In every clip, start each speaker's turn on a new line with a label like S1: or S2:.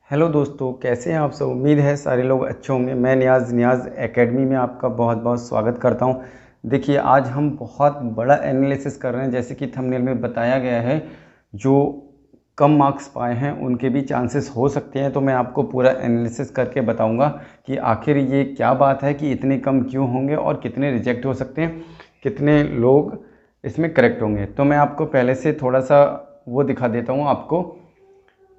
S1: Hello दोस्तों, कैसे हैं आप सब। उम्मीद है सारे लोग अच्छे होंगे। मैं नियाज़ एकेडमी में आपका बहुत बहुत स्वागत करता हूं। देखिए, आज हम बहुत बड़ा एनालिसिस कर रहे हैं। जैसे कि थंबनेल में बताया गया है, जो कम मार्क्स पाए हैं उनके भी चांसेस हो सकते हैं। तो मैं आपको पूरा एनालिसिस करके बताऊंगा कि आखिर ये क्या बात है कि इतने कम क्यों होंगे और कितने रिजेक्ट हो सकते हैं, कितने लोग इसमें करेक्ट होंगे। तो मैं आपको पहले से थोड़ा सा वो दिखा देता हूँ आपको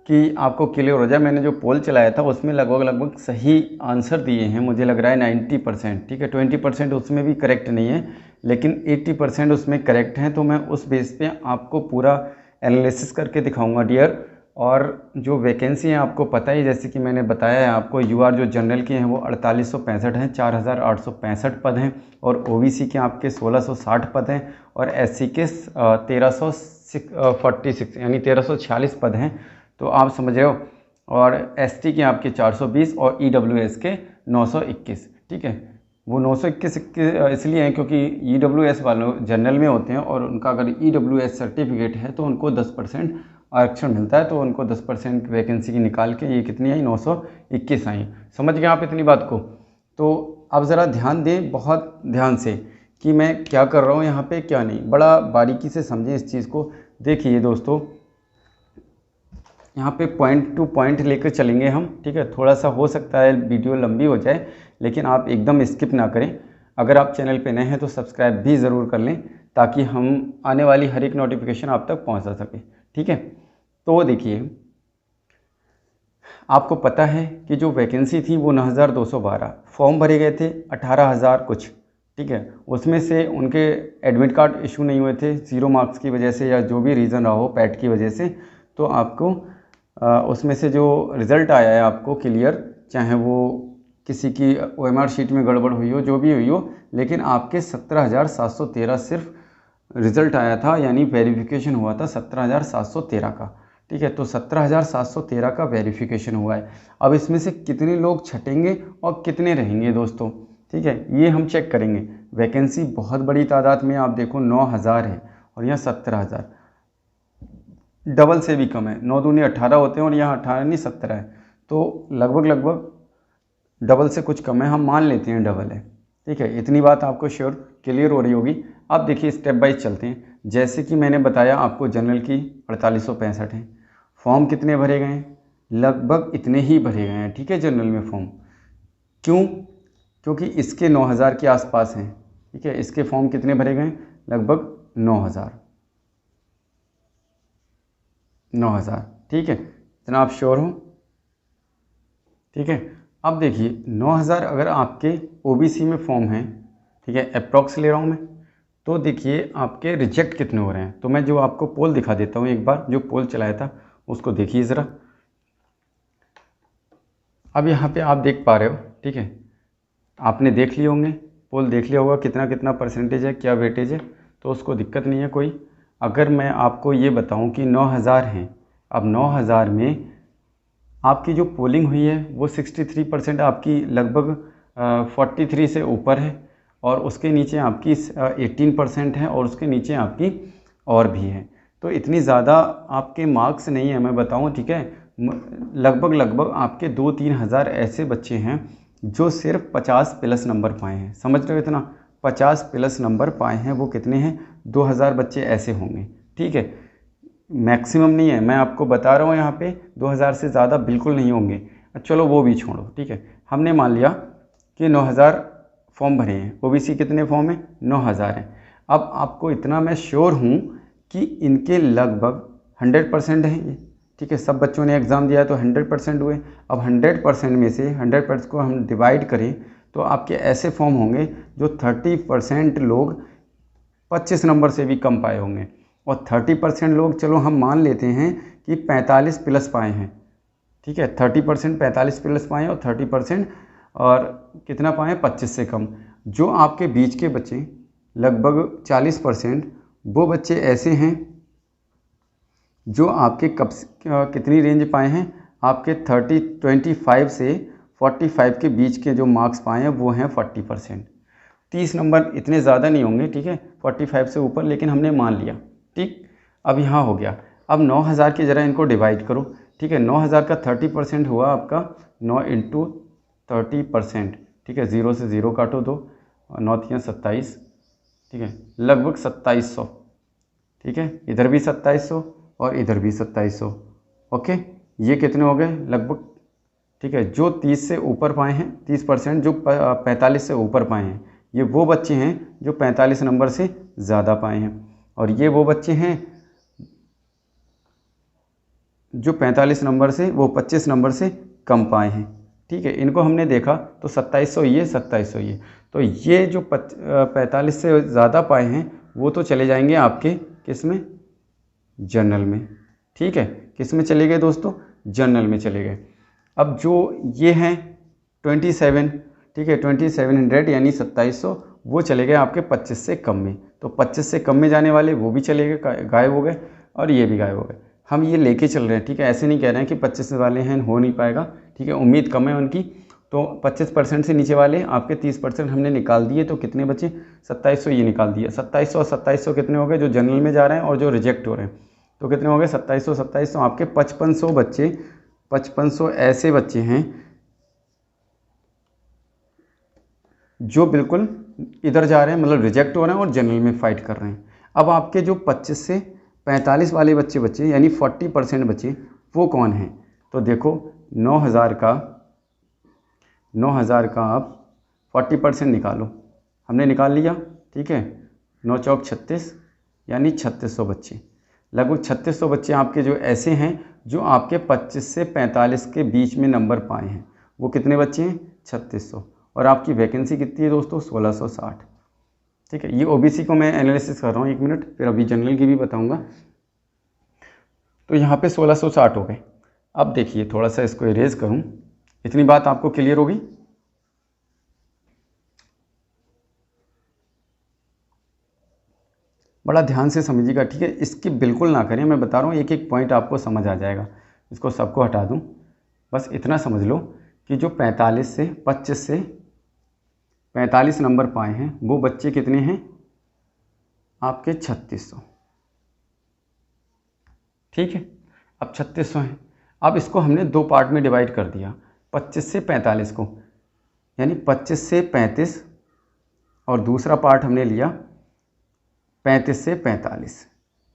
S1: कि आपको क्लियर हो जाए। मैंने जो पोल चलाया था उसमें लगभग सही आंसर दिए हैं, मुझे लग रहा है 90%। ठीक है, 20% उसमें भी करेक्ट नहीं है, लेकिन 80% उसमें करेक्ट हैं। तो मैं उस बेस पे आपको पूरा एनालिसिस करके दिखाऊंगा डियर। और जो वैकेंसी है आपको पता ही, जैसे कि मैंने बताया है आपको, यूआर जो जनरल के हैं वो 4865 हैं, 4865 पद हैं। और ओबीसी के आपके 1660 पद हैं और एससी के 1346 यानी 1346 पद हैं। तो आप समझ रहे हो। और एसटी के आपके 420 और ईडब्ल्यूएस के 921। ठीक है, वो 921 इसलिए हैं क्योंकि ईडब्ल्यूएस वालों जनरल में होते हैं और उनका अगर ईडब्ल्यूएस सर्टिफिकेट है तो उनको 10% आरक्षण मिलता है। तो उनको 10% वैकेंसी की निकाल के ये कितनी आई, 921 आई। समझ गए आप इतनी बात को। तो अब ज़रा ध्यान दें, बहुत ध्यान से, कि मैं क्या कर रहा हूँ यहाँ पे, क्या नहीं। बड़ा बारीकी से समझें इस चीज़ को। देखिए दोस्तों, यहाँ पे पॉइंट टू पॉइंट लेकर चलेंगे हम। ठीक है, थोड़ा सा हो सकता है वीडियो लंबी हो जाए, लेकिन आप एकदम स्किप ना करें। अगर आप चैनल पे नए हैं तो सब्सक्राइब भी ज़रूर कर लें, ताकि हम आने वाली हर एक नोटिफिकेशन आप तक पहुँचा सके। ठीक है, तो देखिए, आपको पता है कि जो वैकेंसी थी वो 9,212, फॉर्म भरे गए थे 18,000 कुछ। ठीक है, उसमें से उनके एडमिट कार्ड इशू नहीं हुए थे 0 मार्क्स की वजह से, या जो भी रीज़न रहा हो पैट की वजह से। तो आपको उसमें से जो रिज़ल्ट आया है आपको क्लियर, चाहे वो किसी की ओएमआर शीट में गड़बड़ हुई हो, जो भी हुई हो, लेकिन आपके 17,713 सिर्फ रिज़ल्ट आया था, यानी वेरिफिकेशन हुआ था 17,713 का। ठीक है, तो 17,713 का वेरिफिकेशन हुआ है। अब इसमें से कितने लोग छटेंगे और कितने रहेंगे दोस्तों, ठीक है, ये हम चेक करेंगे। वैकेंसी बहुत बड़ी तादाद में, आप देखो 9,000 है और यहाँ 17,000, डबल से भी कम है। 9 दूनी 18 होते हैं और यहाँ 18 नहीं 17 है। तो लगभग डबल से कुछ कम है, हम मान लेते हैं डबल है। ठीक है, इतनी बात आपको श्योर क्लियर हो रही होगी। अब देखिए, स्टेप बाय चलते हैं। जैसे कि मैंने बताया आपको, जनरल की 4865 हैं। फॉर्म कितने भरे गए हैं, लगभग इतने ही भरे गए हैं। ठीक है, जनरल में फॉर्म क्यों, क्योंकि इसके 9,000 के आसपास हैं। ठीक है, इसके फॉर्म कितने भरे गए हैं, लगभग 9,000। ठीक है, इतना आप श्योर हो। ठीक है, अब देखिए 9,000 अगर आपके ओबीसी में फॉर्म हैं, ठीक है, अप्रॉक्स ले रहा हूँ मैं, तो देखिए आपके रिजेक्ट कितने हो रहे हैं। तो मैं जो आपको पोल दिखा देता हूँ एक बार, जो पोल चलाया था उसको देखिए ज़रा। अब यहाँ पे आप देख पा रहे हो, ठीक है, आपने देख लिए होंगे, पोल देख लिया होगा कितना कितना परसेंटेज है, क्या वेटेज है, तो उसको दिक्कत नहीं है कोई। अगर मैं आपको ये बताऊँ कि 9,000 हैं, अब 9,000 में आपकी जो पोलिंग हुई है वो 63% आपकी, लगभग 43 से ऊपर है। और उसके नीचे आपकी 18% है और उसके नीचे आपकी और भी है। तो इतनी ज़्यादा आपके मार्क्स नहीं है, मैं बताऊं। ठीक है, लगभग आपके 2-3 हज़ार ऐसे बच्चे हैं जो सिर्फ 50 प्लस नंबर पाए हैं। समझ रहे हो, इतना 50 प्लस नंबर पाए हैं, वो कितने हैं, 2,000 बच्चे ऐसे होंगे। ठीक है, मैक्सिमम नहीं है, मैं आपको बता रहा हूँ यहाँ पे 2,000 से ज़्यादा बिल्कुल नहीं होंगे। चलो वो भी छोड़ो। ठीक है, हमने मान लिया कि 9,000 फॉर्म भरे हैं। ओबीसी कितने फॉर्म हैं, 9,000 हैं। अब आपको इतना मैं श्योर हूँ कि इनके लगभग 100% हैं ये। ठीक है, सब बच्चों ने एग्ज़ाम दिया तो 100% हुए। अब 100% में से 100% को हम डिवाइड करें तो आपके ऐसे फॉर्म होंगे जो 30% लोग 25 नंबर से भी कम पाए होंगे। और 30% लोग, चलो हम मान लेते हैं कि 45 प्लस पाए हैं। ठीक है, 30% 45 प्लस पाए और 30% और कितना पाए, 25 से कम। जो आपके बीच के बच्चे लगभग 40%, वो बच्चे ऐसे हैं जो आपके कितनी रेंज पाए हैं, आपके 25 से 45 के बीच के जो मार्क्स पाए हैं वो हैं 40%। 30 नंबर इतने ज़्यादा नहीं होंगे, ठीक है, 45 से ऊपर, लेकिन हमने मान लिया। ठीक, अब यहाँ हो गया। अब 9,000 की ज़रा इनको डिवाइड करो। ठीक है। 9,000 का 30% हुआ आपका 9 इंटू 30%, ठीक है। 0 से 0 काटो तो 9 तियाँ 27, ठीक है, लगभग 2700, ठीक है। इधर भी 2700 और इधर भी 2700, ओके। ये कितने हो गए लगभग, ठीक है। जो 30 से ऊपर पाए हैं, 30%, जो 45 से ऊपर पाए हैं, ये वो बच्चे हैं जो 45 नंबर से ज़्यादा पाए हैं, और ये वो बच्चे हैं जो 45 नंबर से, वो 25 नंबर से कम पाए हैं, ठीक है। इनको हमने देखा तो 2700 ये, 2700 ये, तो ये जो 45 से ज़्यादा पाए हैं वो तो चले जाएंगे आपके किस में, जनरल में, ठीक है। किस में चले गए दोस्तों, जनरल में चले गए। अब जो ये हैं 27, ठीक है, 2700 यानी 2700, वो चले गए आपके 25 से कम में, तो 25 से कम में जाने वाले वो भी चले गए, गायब हो गए, और ये भी गायब हो गए। हम ये लेके चल रहे हैं, ठीक है। ऐसे नहीं कह रहे हैं कि 25 वाले हैं हो नहीं पाएगा, ठीक है, उम्मीद कम है उनकी, तो 25% से नीचे वाले आपके 30% हमने निकाल दिए, तो कितने बचे, 2700 ये निकाल दिया। 2700 और 2700 कितने हो गए, जो जनरल में जा रहे हैं और जो रिजेक्ट हो रहे हैं, तो कितने हो गए 2700 आपके 5500 बच्चे, 5500 ऐसे बच्चे हैं जो बिल्कुल इधर जा रहे हैं, मतलब रिजेक्ट हो रहे हैं और जनरल में फाइट कर रहे हैं। अब आपके जो 25 से 45 वाले बच्चे बचे, यानी 40% बचे, वो कौन हैं, तो देखो 9,000 का आप 40% निकालो, हमने निकाल लिया, ठीक है। 9 चौक 36 यानी 3600 बच्चे, लगभग 3600 बच्चे आपके जो ऐसे हैं जो आपके 25 से 45 के बीच में नंबर पाए हैं, वो कितने बच्चे हैं, 3600, और आपकी वैकेंसी कितनी है दोस्तों, 1660, ठीक है। ये ओबीसी को मैं एनालिसिस कर रहा हूँ, 1 मिनट, फिर अभी जनरल की भी बताऊँगा। तो यहाँ पे 1660 हो गए। अब देखिए थोड़ा सा इसको इरेज करूँ, इतनी बात आपको क्लियर होगी। बड़ा ध्यान से समझिएगा, ठीक है, इसकी बिल्कुल ना करें, मैं बता रहा हूँ एक एक पॉइंट आपको समझ आ जाएगा। इसको सबको हटा दूँ, बस इतना समझ लो कि जो 25 से 45 नंबर पाए हैं वो बच्चे कितने हैं आपके, 3600, ठीक है। अब 3600 हैं, अब इसको हमने 2 पार्ट में डिवाइड कर दिया, 25 से 45 को, यानी 25 से 35, और दूसरा पार्ट हमने लिया 35 से 45।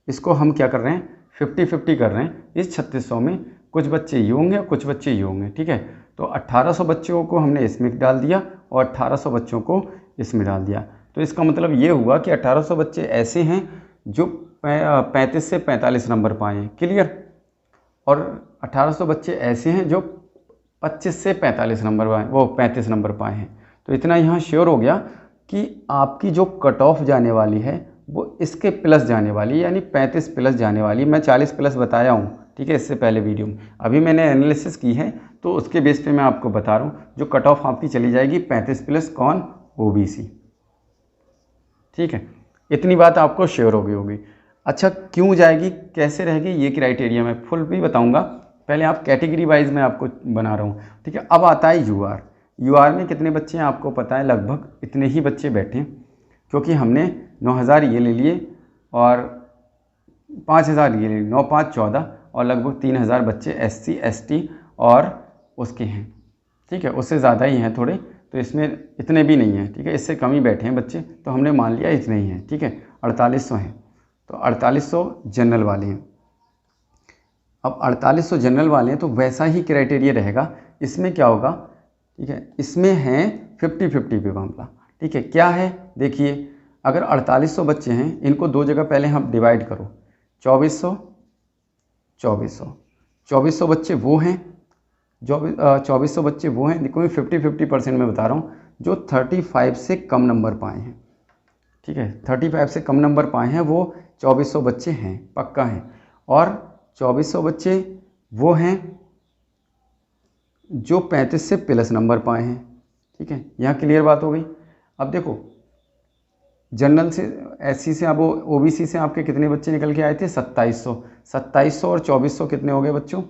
S1: इसको हम क्या कर रहे हैं, 50-50 कर रहे हैं। इस 3600 में कुछ बच्चे ये होंगे और कुछ बच्चे ये होंगे, ठीक है। तो 1800 बच्चों को हमने इसमें डाल दिया और 1800 बच्चों को इसमें डाल दिया। तो इसका मतलब ये हुआ कि 1800 बच्चे ऐसे हैं जो 35 से 45 नंबर पाए हैं, क्लियर, और 1800 बच्चे ऐसे हैं जो 25 से 45 नंबर पाए, वो 35 नंबर पाए हैं। तो इतना यहाँ श्योर हो गया कि आपकी जो कट ऑफ जाने वाली है वो इसके प्लस जाने वाली, यानी 35 प्लस जाने वाली। मैं 40 प्लस बताया हूँ, ठीक है, इससे पहले वीडियो में। अभी मैंने एनालिसिस की है तो उसके बेस पे मैं आपको बता रहा हूँ, जो कट ऑफ आपकी चली जाएगी 35 प्लस, कौन, ओबीसी, ठीक है। इतनी बात आपको श्योर हो गई होगी। अच्छा, क्यों जाएगी, कैसे रहेगी, ये क्राइटेरिया मैं फुल भी बताऊँगा, पहले आप कैटेगरी वाइज मैं आपको बना रहा हूँ, ठीक है। अब आता है यूआर। यूआर में कितने बच्चे हैं आपको पता है, लगभग इतने ही बच्चे बैठे हैं, क्योंकि हमने 9000 ये ले लिए और 5000 ये ले लिए, 9 5 14, और लगभग 3000 बच्चे SC ST और उसके हैं, ठीक है, उससे ज़्यादा ही हैं थोड़े, तो इसमें इतने भी नहीं हैं, ठीक है, इससे कम ही बैठे हैं बच्चे, तो हमने मान लिया इतने ही हैं, ठीक है। 4800 हैं, तो 4800 जनरल वाले हैं। अब 4800 जनरल वाले हैं तो वैसा ही क्राइटेरिया रहेगा। इसमें क्या होगा, ठीक है, इसमें है 50-50 पे मामला, ठीक है। क्या है, देखिए, अगर 4800 बच्चे हैं, इनको 2 जगह पहले हम डिवाइड करो, 2400 बच्चे वो हैं, जो 2400 बच्चे वो हैं, देखो मैं 50-50% में बता रहा हूँ, जो 35 से कम नंबर पाए हैं, ठीक है, 35 से कम नंबर पाए हैं वो 2400 बच्चे हैं, पक्का है। और 2400 बच्चे वो हैं जो 35 से प्लस नंबर पाए हैं, ठीक है। यहाँ क्लियर बात हो गई। अब देखो, जनरल से, SC से, अब OBC से आपके कितने बच्चे निकल के आए थे, 2700 और 2400 कितने हो गए बच्चों,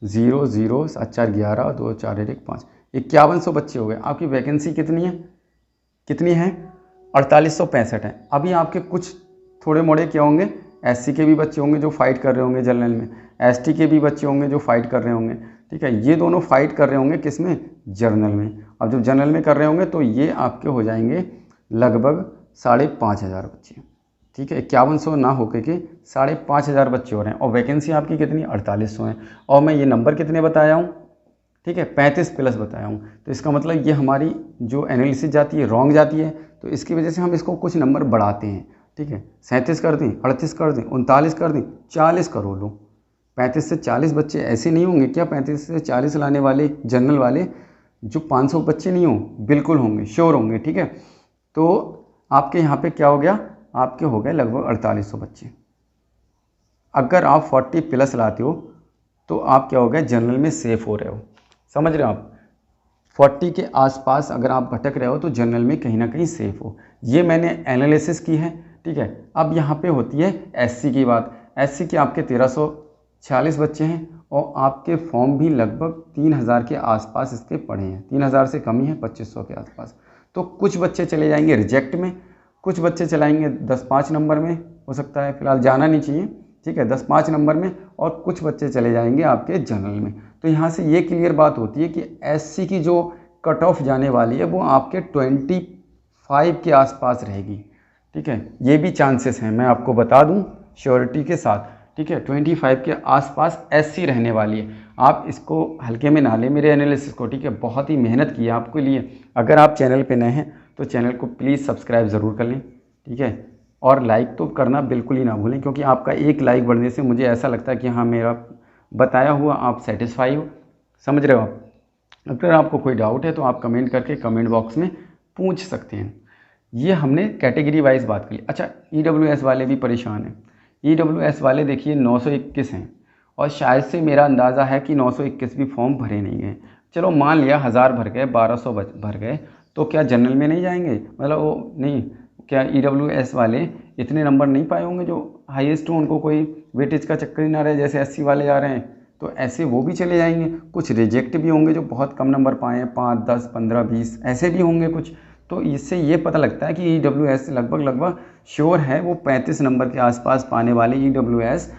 S1: 0 0 7 4 11 2 4 1 5, 5100 बच्चे हो गए। आपकी वैकेंसी कितनी है, 4865 है। अभी आपके कुछ थोड़े मोड़े क्या होंगे, SC के भी बच्चे होंगे जो फाइट कर रहे होंगे जनरल में, ST के भी बच्चे होंगे जो फाइट कर रहे होंगे, ठीक है। ये दोनों फाइट कर रहे होंगे किस में, जनरल में। अब जब जनरल में कर रहे होंगे तो ये आपके हो जाएंगे लगभग 5,500 बच्चे, ठीक है। 5100 ना होकर के 5,500 बच्चे हो रहे हैं, और वैकेंसी आपकी कितनी 4800 है। और मैं ये नंबर कितने बताया हूँ, ठीक है, 35+ बताया हूँ। तो इसका मतलब ये हमारी जो एनालिसिस जाती है रॉन्ग जाती है, तो इसकी वजह से हम इसको कुछ नंबर बढ़ाते हैं, ठीक है। 37 कर दें, 38 कर दें, 39 कर दें, 40 करो लो। 35 से 40 बच्चे ऐसे नहीं होंगे क्या, 35 से 40 लाने वाले जनरल वाले जो 500 बच्चे नहीं हों, बिल्कुल होंगे, श्योर होंगे, ठीक है। तो आपके यहाँ पे क्या हो गया, आपके हो गए लगभग 4800 बच्चे। अगर आप 40+ लाते हो तो आप क्या हो गए, जनरल में सेफ हो रहे हो, समझ रहे हो आप। 40 के आसपास अगर आप भटक रहे हो तो जनरल में कहीं ना कहीं सेफ हो। ये मैंने एनालिसिस की है, ठीक है। अब यहाँ पे होती है SC की बात। SC के आपके 1346 बच्चे हैं, और आपके फॉर्म भी लगभग 3000 के आसपास इसके पड़े हैं, 3000 से कम ही है, 2500 के आसपास। तो कुछ बच्चे चले जाएंगे रिजेक्ट में, कुछ बच्चे चलाएंगे 10-5 नंबर में, हो सकता है, फिलहाल जाना नहीं चाहिए, ठीक है, 10-5 नंबर में, और कुछ बच्चे चले जाएंगे आपके जनरल में। तो यहाँ से ये क्लियर बात होती है कि SC की जो कट ऑफ जाने वाली है वो आपके 25 के आसपास रहेगी, ठीक है। ये भी चांसेस हैं, मैं आपको बता दूं श्योरिटी के साथ, ठीक है। 25 के आसपास SC रहने वाली है। आप इसको हल्के में ना लें मेरे एनालिसिस को, ठीक है। बहुत ही मेहनत की है आपके लिए। अगर आप चैनल पे नए हैं तो चैनल को प्लीज़ सब्सक्राइब ज़रूर कर लें, ठीक है। और लाइक तो करना बिल्कुल ही ना भूलें, क्योंकि आपका एक लाइक बढ़ने से मुझे ऐसा लगता है कि हाँ, मेरा बताया हुआ आप सेटिस्फाई हो, समझ रहे हो आप। अगर आपको कोई डाउट है तो आप कमेंट करके कमेंट बॉक्स में पूछ सकते हैं। ये हमने कैटेगरी वाइज बात कर ली। अच्छा, EWS वाले भी परेशान हैं। EWS वाले देखिए 921 हैं, और शायद से मेरा अंदाज़ा है कि 921 भी फॉर्म भरे नहीं गए। चलो मान लिया 1000 भर गए, 1200 भर गए, तो क्या जनरल में नहीं जाएंगे, मतलब वो नहीं, क्या EWS वाले इतने नंबर नहीं पाए होंगे जो हाईएस्ट हो, उनको कोई वेटेज का चक्कर ही ना रहे जैसे SC वाले जा रहे हैं, तो ऐसे वो भी चले जाएंगे। कुछ रिजेक्ट भी होंगे जो बहुत कम नंबर पाए हैं, 5, 10, 15, 20 ऐसे भी होंगे कुछ। तो इससे ये पता लगता है कि EWS लगभग श्योर है वो 35 नंबर के आसपास पाने वाले EWS,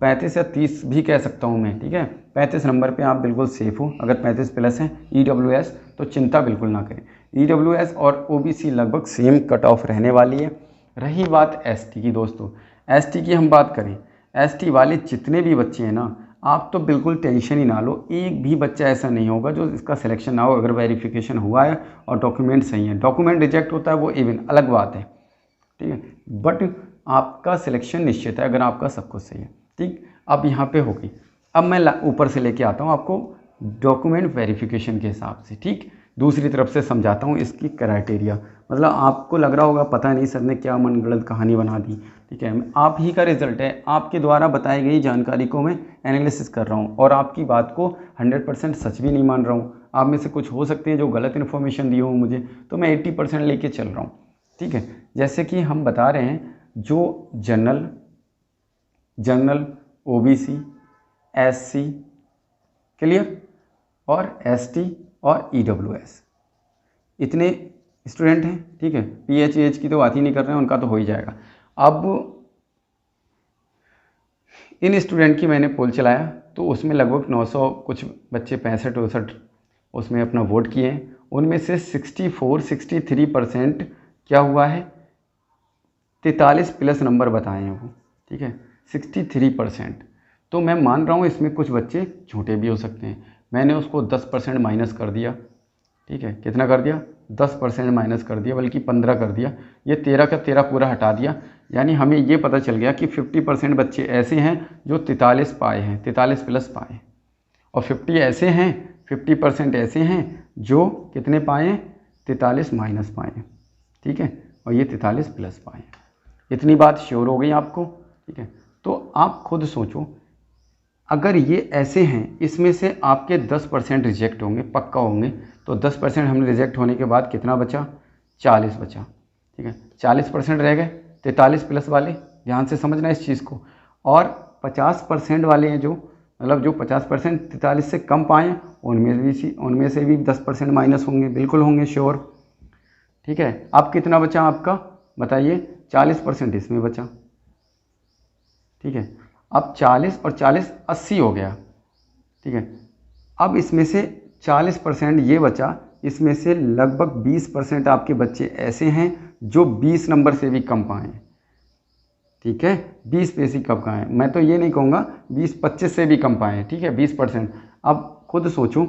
S1: 35 या 30 भी कह सकता हूँ मैं, ठीक है। 35 नंबर पे आप बिल्कुल सेफ़ हो। अगर 35+ है EWS तो चिंता बिल्कुल ना करें। EWS और OBC लगभग सेम कट ऑफ रहने वाली है। रही बात ST की, दोस्तों ST की हम बात करें, ST वाले जितने भी बच्चे हैं ना, आप तो बिल्कुल टेंशन ही ना लो। एक भी बच्चा ऐसा नहीं होगा जो इसका सिलेक्शन ना हो, अगर वेरिफिकेशन हुआ है और डॉक्यूमेंट सही है। डॉक्यूमेंट रिजेक्ट होता है वो इवन अलग बात है, ठीक है, बट आपका सिलेक्शन निश्चित है अगर आपका सब कुछ सही है, ठीक। अब यहाँ पे होगी, अब मैं ऊपर से लेके आता हूँ आपको डॉक्यूमेंट वेरिफिकेशन के हिसाब से, ठीक। दूसरी तरफ से समझाता हूँ इसकी क्राइटेरिया। मतलब आपको लग रहा होगा पता नहीं सर ने क्या मनगढ़ंत कहानी बना दी, ठीक है। आप ही का रिजल्ट है, आपके द्वारा बताई गई जानकारी को मैं एनालिसिस कर रहा हूँ, और आपकी बात को 100% सच भी नहीं मान रहा हूँ। आप में से कुछ हो सकते हैं जो गलत इन्फॉर्मेशन दी हो मुझे, तो मैं 80% लेके चल रहा हूँ, ठीक है। जैसे कि हम बता रहे हैं, जो जनरल OBC SC क्लियर, और ST और EWS इतने स्टूडेंट हैं, ठीक है। PH की तो बात ही नहीं कर रहे हैं, उनका तो हो ही जाएगा। अब इन स्टूडेंट की मैंने पोल चलाया तो उसमें लगभग 900 कुछ बच्चे 65-64 उसमें अपना वोट किए हैं। उनमें से 63% क्या हुआ है, 43+ नंबर बताए हैं वो, ठीक है, 63%। तो मैं मान रहा हूँ इसमें कुछ बच्चे झूठे भी हो सकते हैं। मैंने उसको 10% माइनस कर दिया, ठीक है। कितना कर दिया, 10% माइनस कर दिया, बल्कि 15 कर दिया। ये 13 का 13 पूरा हटा दिया, यानी हमें ये पता चल गया कि 50% बच्चे ऐसे हैं जो 43 पाए हैं, 43+ पाए, और 50 ऐसे हैं, 50% ऐसे हैं जो कितने पाए हैं, 43 माइनस पाए हैं, ठीक है, और ये 43+ पाए। इतनी बात श्योर हो गई आपको, ठीक है। तो आप खुद सोचो, अगर ये ऐसे हैं, इसमें से आपके 10% रिजेक्ट होंगे, पक्का होंगे, तो 10% हमने रिजेक्ट होने के बाद कितना बचा, 40 बचा, ठीक है। 40% रह गए 43+ वाले, ध्यान से समझना इस चीज़ को। और 50% वाले हैं जो, मतलब जो 50% 43 से कम पाएँ, उनमें से भी 10% माइनस होंगे, बिल्कुल होंगे, श्योर, ठीक है। अब कितना बचा आपका बताइए, 40% इसमें बचा, ठीक है। अब 40 और 40 80 हो गया, ठीक है। अब इसमें से 40% ये बचा, इसमें से लगभग 20% आपके बच्चे ऐसे हैं जो 20 नंबर से भी कम पाए, ठीक है। 20 पे से कम पाए, मैं तो ये नहीं कहूँगा 20-25 से भी कम पाए, ठीक है, 20%। अब खुद सोचो,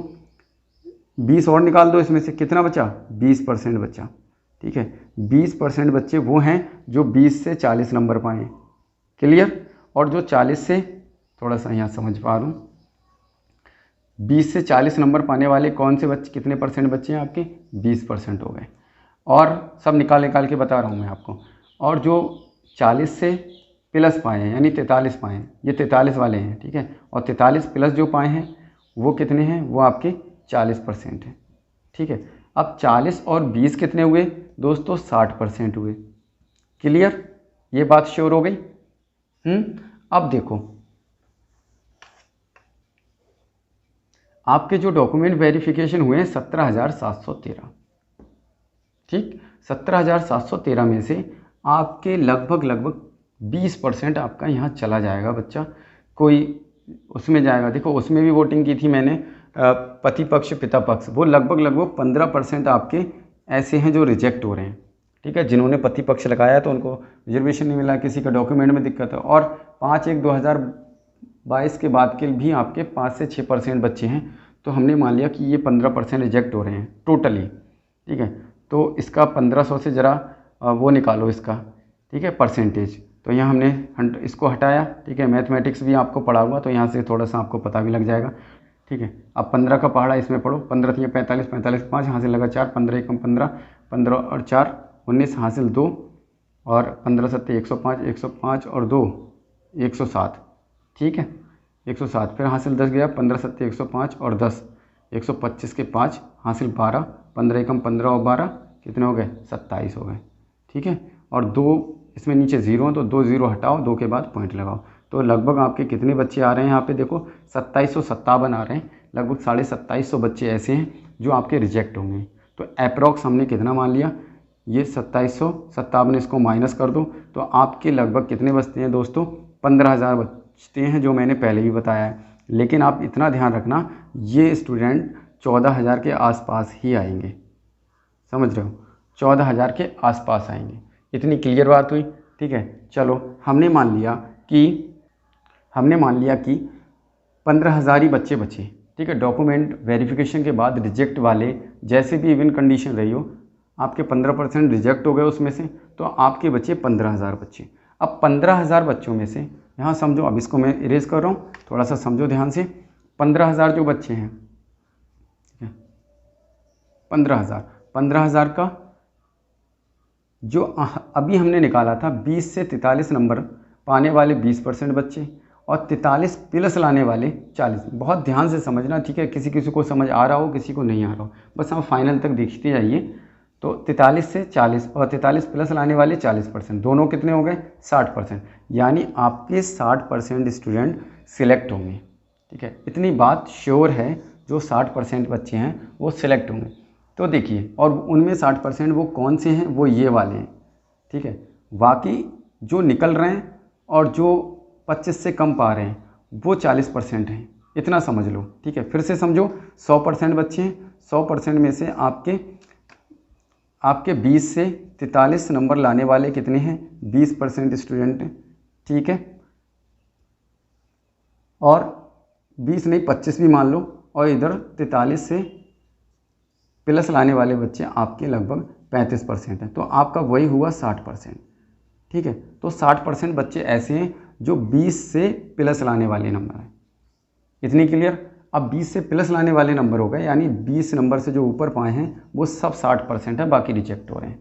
S1: 20 और निकाल दो, इसमें से कितना बचा, 20% बचा, ठीक है। 20% बच्चे वो हैं जो 20 से 40 नंबर पाए, क्लियर। और जो 40 से, थोड़ा सा यहाँ समझ पा रहा हूँ, 20 से 40 नंबर पाने वाले कौन से बच्चे, कितने परसेंट बच्चे हैं आपके, 20% हो गए। और सब निकाल निकाल के बता रहा हूँ मैं आपको। और जो 40 से प्लस पाए हैं, यानी 43 पाए हैं, ये 43 वाले हैं, ठीक है। और 43 प्लस जो पाए हैं वो कितने हैं, वो आपके 40% हैं, ठीक है। अब 40 और 20 कितने हुए दोस्तों, 60% हुए, क्लियर। ये बात श्योर हो गई। अब देखो, आपके जो डॉक्यूमेंट वेरिफिकेशन हुए हैं 17,713, ठीक। 17,713 में से आपके लगभग 20% आपका यहाँ चला जाएगा बच्चा, कोई उसमें जाएगा। देखो उसमें भी वोटिंग की थी मैंने, पति पक्ष पिता पक्ष, वो लगभग 15% आपके ऐसे हैं जो रिजेक्ट हो रहे हैं, ठीक है। जिन्होंने पति पक्ष लगाया तो उनको रिजर्वेशन नहीं मिला, किसी का डॉक्यूमेंट में दिक्कत है। और 5/1/2022 के बाद के भी आपके 5 से 6% बच्चे हैं, तो हमने मान लिया कि ये 15% रिजेक्ट हो रहे हैं टोटली, ठीक है। तो इसका 1500 से ज़रा वो निकालो इसका, ठीक है, परसेंटेज। तो यहाँ हमने इसको हटाया, ठीक है। मैथमेटिक्स भी आपको पढ़ाऊंगा तो यहाँ से थोड़ा सा आपको पता भी लग जाएगा, ठीक है। अब 15 का पहाड़ा इसमें पढ़ो, 15 3 45, 45 5 हासिल लगा 4, 15 एकम 15, 15 और 4 19 हासिल 2, और 15 7 105, 105 और 2 107, ठीक है, 107। फिर हासिल 10 गया, 15 7 105 और 10 125 के 5 हासिल 12, 15 एकम 15 और 12 कितने हो गए, 27 हो गए, ठीक है। और 2 इसमें नीचे 0 हैं तो 2 0 हटाओ, 2 के बाद पॉइंट लगाओ। तो लगभग आपके कितने बच्चे आ रहे हैं यहाँ पे देखो, 2757 आ रहे हैं। लगभग 2750 बच्चे ऐसे हैं जो आपके रिजेक्ट होंगे। तो अप्रॉक्स हमने कितना मान लिया, ये 2757, इसको माइनस कर दो तो आपके लगभग कितने बचते हैं दोस्तों, 15,000 बचते हैं, जो मैंने पहले भी बताया है। लेकिन आप इतना ध्यान रखना, ये स्टूडेंट 14,000 के आसपास ही आएंगे, समझ रहे हो, 14,000 के आसपास आएंगे। इतनी क्लियर बात हुई, ठीक है। चलो हमने मान लिया कि 15,000 ही बच्चे बचे, ठीक है। डॉक्यूमेंट वेरिफिकेशन के बाद रिजेक्ट वाले, जैसे भी इवन कंडीशन रही हो, आपके 15% रिजेक्ट हो गए उसमें से, तो आपके बचे 15,000 बच्चे। अब 15,000 बच्चों में से यहाँ समझो, अब इसको मैं इरेज कर रहा हूँ, थोड़ा सा समझो ध्यान से। 15,000 जो बच्चे हैं, 15,000 का जो अभी हमने निकाला था, 20 से 43 नंबर पाने वाले 20% बच्चे, और 43 प्लस लाने वाले 40। बहुत ध्यान से समझना, ठीक है। किसी को समझ आ रहा हो, किसी को नहीं आ रहा हो, बस हम फाइनल तक देखते जाइए। तो 43 से 40 और 43 प्लस लाने वाले 40%, दोनों कितने हो गए, 60%। यानी आपके 60% स्टूडेंट सिलेक्ट होंगे, ठीक है। इतनी बात श्योर है, जो 60% बच्चे हैं वो सिलेक्ट होंगे। तो देखिए, और उनमें 60% वो कौन से हैं, वो ये वाले हैं, ठीक है। बाकी जो निकल रहे हैं और जो 25 से कम पा रहे हैं वो 40% हैं, इतना समझ लो, ठीक है। फिर से समझो, 100% बच्चे हैं, 100% में से आपके 20 से 43 नंबर लाने वाले कितने हैं, 20% स्टूडेंट हैं, ठीक है। और 20 नहीं 25 भी मान लो, और इधर 43 से प्लस लाने वाले बच्चे आपके लगभग 35% हैं। तो आपका वही हुआ 60%, ठीक है। तो 60% बच्चे ऐसे हैं जो 20 से प्लस लाने वाले नंबर हैं। इतनी क्लियर। अब 20 से प्लस लाने वाले नंबर हो गए, यानी 20 नंबर से जो ऊपर पाए हैं वो सब 60% है, बाकी रिजेक्ट हो रहे हैं,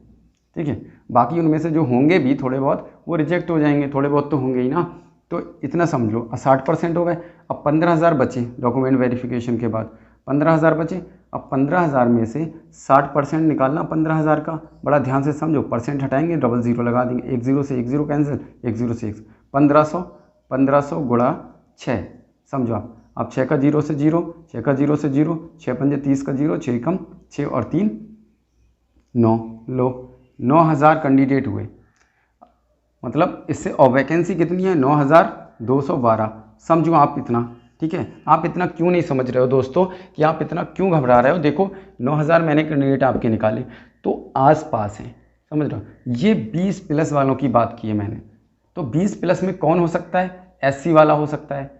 S1: ठीक है। बाकी उनमें से जो होंगे भी थोड़े बहुत, वो रिजेक्ट हो जाएंगे, थोड़े बहुत तो होंगे ही ना। तो इतना समझ लो, 60% हो गए। अब 15,000 बचे डॉक्यूमेंट वेरिफिकेशन के बाद, 15,000 बचे। अब 15,000 में से 60% निकालना 15,000 का, बड़ा ध्यान से समझो, परसेंट हटाएंगे, डबल ज़ीरो लगा देंगे, 1 0 से 1 0 कैंसिल, 1 0 से 1, 1500 गुणा 6, समझो आप। अब 6 का 0 से 0, 6 का 0 से 0, 6 पंजे 30 का 0, 6 कम 6 और 3 9, लो 9,000 कैंडिडेट हुए। मतलब इससे और वैकेंसी कितनी है, 9,000 212, समझो आप इतना, ठीक है। आप इतना क्यों नहीं समझ रहे हो दोस्तों, कि आप इतना क्यों घबरा रहे हो। देखो 9000 मैंने कैंडिडेट आपके निकाले तो आसपास हैं, समझ रहे हो। ये 20 प्लस वालों की बात की है मैंने, तो 20 प्लस में कौन हो सकता है, SC वाला हो सकता है,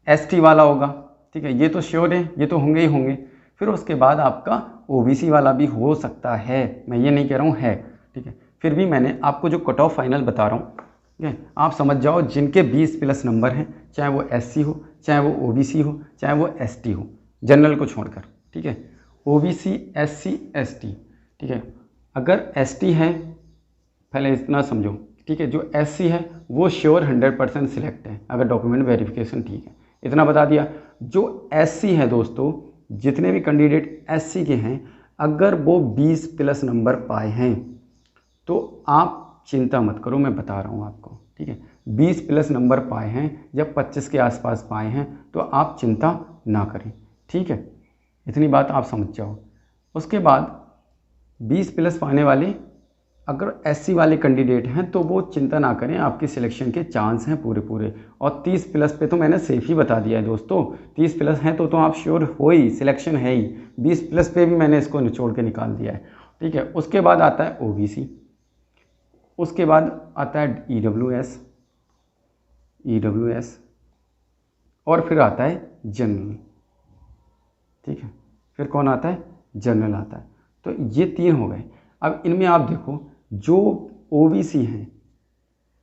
S1: ST वाला होगा, ठीक है, ये तो श्योर है, ये तो होंगे ही होंगे। फिर उसके बाद आपका OBC वाला भी हो सकता है, मैं ये नहीं कह रहा हूँ है, ठीक है। फिर भी मैंने आपको जो कट ऑफ फाइनल बता रहा हूँ, ठीक है, आप समझ जाओ जिनके 20 प्लस नंबर हैं, चाहे वो SC हो, चाहे वो OBC हो, चाहे वो ST हो, जनरल को छोड़कर, ठीक है। OBC SC ST, ठीक है। अगर ST है, पहले इतना समझो, ठीक है, जो SC है वो श्योर 100% सिलेक्ट है अगर डॉक्यूमेंट वेरिफिकेशन ठीक है, इतना बता दिया। जो SC है दोस्तों, जितने भी कैंडिडेट SC के हैं, अगर वो 20 प्लस नंबर पाए हैं तो आप चिंता मत करो, मैं बता रहा हूँ आपको, ठीक है। 20 प्लस नंबर पाए हैं या 25 के आसपास पाए हैं तो आप चिंता ना करें, ठीक है, इतनी बात आप समझ जाओ। उसके बाद 20 प्लस पाने वाले अगर SC वाले कैंडिडेट हैं तो वो चिंता ना करें, आपकी सिलेक्शन के चांस हैं पूरे पूरे। और 30 प्लस पे तो मैंने सेफ ही बता दिया है दोस्तों, 30 प्लस हैं तो आप श्योर हो ही, सिलेक्शन है ही। 20 प्लस पे भी मैंने इसको निचोड़ के निकाल दिया है, ठीक है। उसके बाद आता है OBC, उसके बाद आता है EWS और फिर आता है जनरल, ठीक है। फिर कौन आता है, जनरल आता है। तो ये 3 हो गए। अब इनमें आप देखो जो OBC हैं,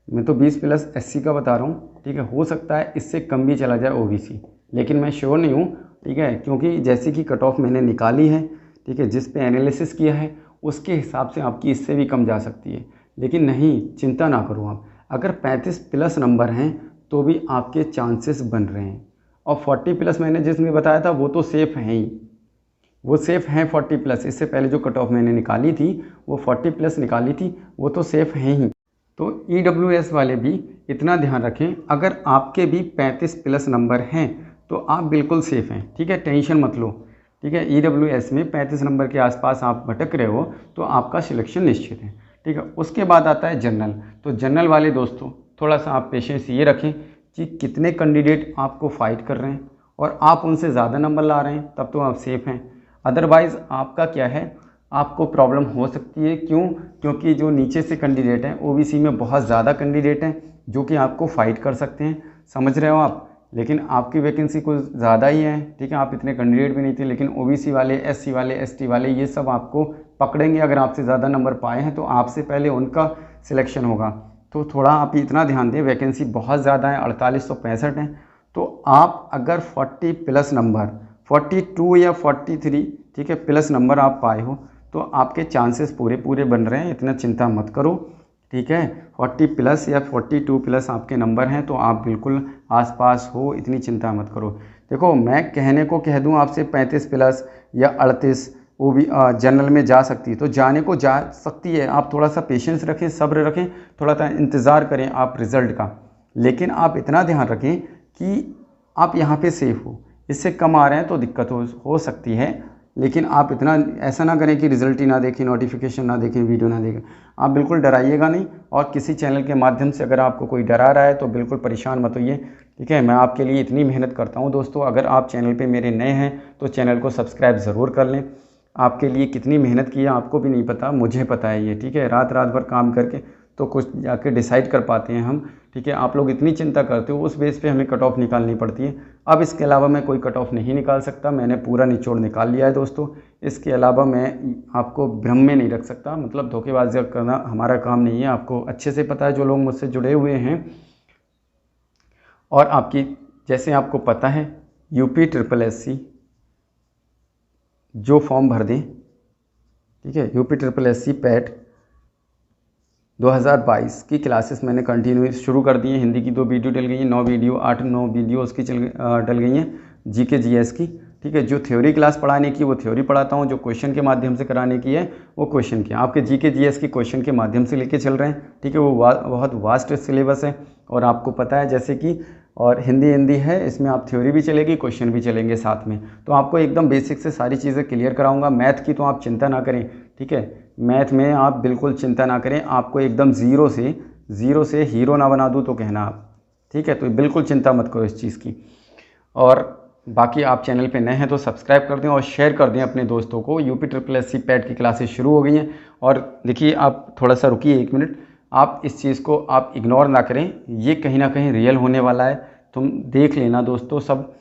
S1: मैं तो 20 प्लस SC का बता रहा हूँ, ठीक है, हो सकता है इससे कम भी चला जाए OBC, लेकिन मैं श्योर नहीं हूँ, ठीक है, क्योंकि जैसे कि कट ऑफ मैंने निकाली है, ठीक है, जिस पे एनालिसिस किया है उसके हिसाब से आपकी इससे भी कम जा सकती है। लेकिन नहीं, चिंता ना करो आप, अगर 35 प्लस नंबर हैं तो भी आपके चांसेस बन रहे हैं। और 40 प्लस मैंने जिसमें बताया था वो तो सेफ़ हैं ही, वो सेफ़ हैं 40 प्लस। इससे पहले जो कट ऑफ मैंने निकाली थी वो 40 प्लस निकाली थी, वो तो सेफ़ हैं ही। तो EWS वाले भी इतना ध्यान रखें, अगर आपके भी 35 प्लस नंबर हैं तो आप बिल्कुल सेफ़ हैं, ठीक है, टेंशन मत लो, ठीक है। EWS में 35 नंबर के आसपास आप भटक रहे हो तो आपका सिलेक्शन निश्चित है, ठीक है। उसके बाद आता है जनरल। तो जनरल वाले दोस्तों थोड़ा सा आप पेशेंस ये रखें कि कितने कैंडिडेट आपको फाइट कर रहे हैं और आप उनसे ज़्यादा नंबर ला रहे हैं, तब तो आप सेफ़ हैं। अदरवाइज़ आपका क्या है, आपको प्रॉब्लम हो सकती है। क्यों? क्योंकि जो नीचे से कैंडिडेट हैं OBC में बहुत ज़्यादा कैंडिडेट हैं जो कि आपको फ़ाइट कर सकते हैं, समझ रहे हो आप। लेकिन आपकी वैकेंसी कुछ ज़्यादा ही है, ठीक है, आप इतने कैंडिडेट भी नहीं थे, लेकिन OBC वाले, SC वाले, ST वाले ये सब आपको पकड़ेंगे। अगर आपसे ज़्यादा नंबर पाए हैं तो आपसे पहले उनका सिलेक्शन होगा। तो थोड़ा आप इतना ध्यान दें, वैकेंसी बहुत ज़्यादा है, 4865 हैं। तो आप अगर 40 प्लस नंबर, 42 या 43, ठीक है, प्लस नंबर आप पाए हो तो आपके चांसेस पूरे पूरे बन रहे हैं, इतना चिंता मत करो, ठीक है। 40 प्लस या 42 प्लस आपके नंबर हैं तो आप बिल्कुल आसपास हो, इतनी चिंता मत करो। देखो मैं कहने को कह दूं आपसे 35 प्लस या 38 वो भी जनरल में जा सकती है, तो जाने को जा सकती है। आप थोड़ा सा पेशेंस रखें, सब्र रखें, थोड़ा सा इंतज़ार करें आप रिज़ल्ट का। लेकिन आप इतना ध्यान रखें कि आप यहाँ पे सेफ़ हो, इससे कम आ रहे हैं तो दिक्कत हो सकती है। लेकिन आप इतना ऐसा ना करें कि रिज़ल्ट ही ना देखें, नोटिफिकेशन ना देखें, वीडियो ना देखें। आप बिल्कुल डराइएगा नहीं, और किसी चैनल के माध्यम से अगर आपको कोई डरा रहा है तो बिल्कुल परेशान मत होइए, ठीक है। मैं आपके लिए इतनी मेहनत करता हूँ दोस्तों। अगर आप चैनल पे मेरे नए हैं तो चैनल को सब्सक्राइब ज़रूर कर लें। आपके लिए कितनी मेहनत की है आपको भी नहीं पता, मुझे पता है ये, ठीक है। रात रात भर काम करके तो कुछ जाके डिसाइड कर पाते हैं हम, ठीक है। आप लोग इतनी चिंता करते हो, उस बेस पे हमें कट ऑफ निकालनी पड़ती है। अब इसके अलावा मैं कोई कट ऑफ नहीं निकाल सकता, मैंने पूरा निचोड़ निकाल लिया है दोस्तों। इसके अलावा मैं आपको भ्रम में नहीं रख सकता, मतलब धोखेबाजी करना हमारा काम नहीं है। आपको अच्छे से पता है जो लोग मुझसे जुड़े हुए हैं। और आपकी, जैसे आपको पता है, UPSSC जो फॉर्म भर दें, ठीक है, UPSSC PAT 2022 की क्लासेस मैंने कंटिन्यू शुरू कर दी हैं। हिंदी की 2 वीडियो डल गई हैं, 9 वीडियो उसकी डल गई हैं, GK GS की, ठीक है। जो थ्योरी क्लास पढ़ाने की वो थ्योरी पढ़ाता हूँ, जो क्वेश्चन के माध्यम से कराने की है वो क्वेश्चन की। आपके GK GS की क्वेश्चन के माध्यम से लेके चल रहे हैं, ठीक है। वो बहुत वास्ट सिलेबस है और आपको पता है, जैसे कि और हिंदी है, इसमें आप थ्योरी भी चलेगी, क्वेश्चन भी चलेंगे साथ में। तो आपको एकदम बेसिक से सारी चीज़ें क्लियर कराऊंगा। मैथ की तो आप चिंता ना करें, ठीक है, मैथ में आप बिल्कुल चिंता ना करें। आपको एकदम ज़ीरो से हीरो ना बना दूँ तो कहना आप, ठीक है। तो बिल्कुल चिंता मत करो इस चीज़ की। और बाकी आप चैनल पे नए हैं तो सब्सक्राइब कर दें और शेयर कर दें अपने दोस्तों को। UPSSC पैट की क्लासेस शुरू हो गई हैं। और देखिए, आप थोड़ा सा रुकिए 1 मिनट, आप इस चीज़ को आप इग्नोर ना करें, ये कहीं ना कहीं रियल होने वाला है। तुम देख लेना दोस्तों सब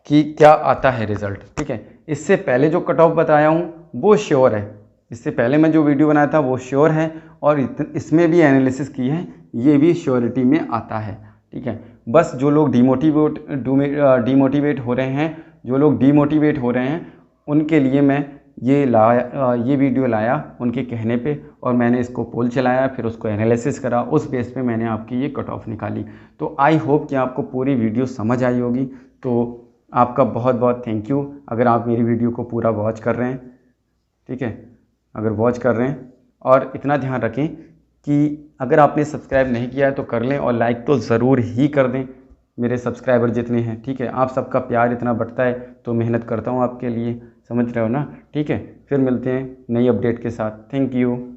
S1: कि क्या आता है रिज़ल्ट, ठीक है। इससे पहले जो कट ऑफ बताया हूँ वो श्योर है, इससे पहले मैं जो वीडियो बनाया था वो श्योर है, और इसमें भी एनालिसिस की है, ये भी श्योरिटी में आता है, ठीक है। बस जो लोग डीमोटिवेट हो रहे हैं, उनके लिए मैं ये वीडियो लाया उनके कहने पे, और मैंने इसको पोल चलाया, फिर उसको एनालिसिस करा, उस बेस पे मैंने आपकी ये कट ऑफ निकाली। तो आई होप कि आपको पूरी वीडियो समझ आई होगी। तो आपका बहुत बहुत थैंक यू अगर आप मेरी वीडियो को पूरा वॉच कर रहे हैं, ठीक है। अगर वॉच कर रहे हैं, और इतना ध्यान रखें कि अगर आपने सब्सक्राइब नहीं किया है तो कर लें, और लाइक तो ज़रूर ही कर दें मेरे सब्सक्राइबर जितने हैं, ठीक है। आप सबका प्यार इतना बढ़ता है तो मेहनत करता हूँ आपके लिए, समझ रहे हो ना, ठीक है। फिर मिलते हैं नई अपडेट के साथ। Thank you.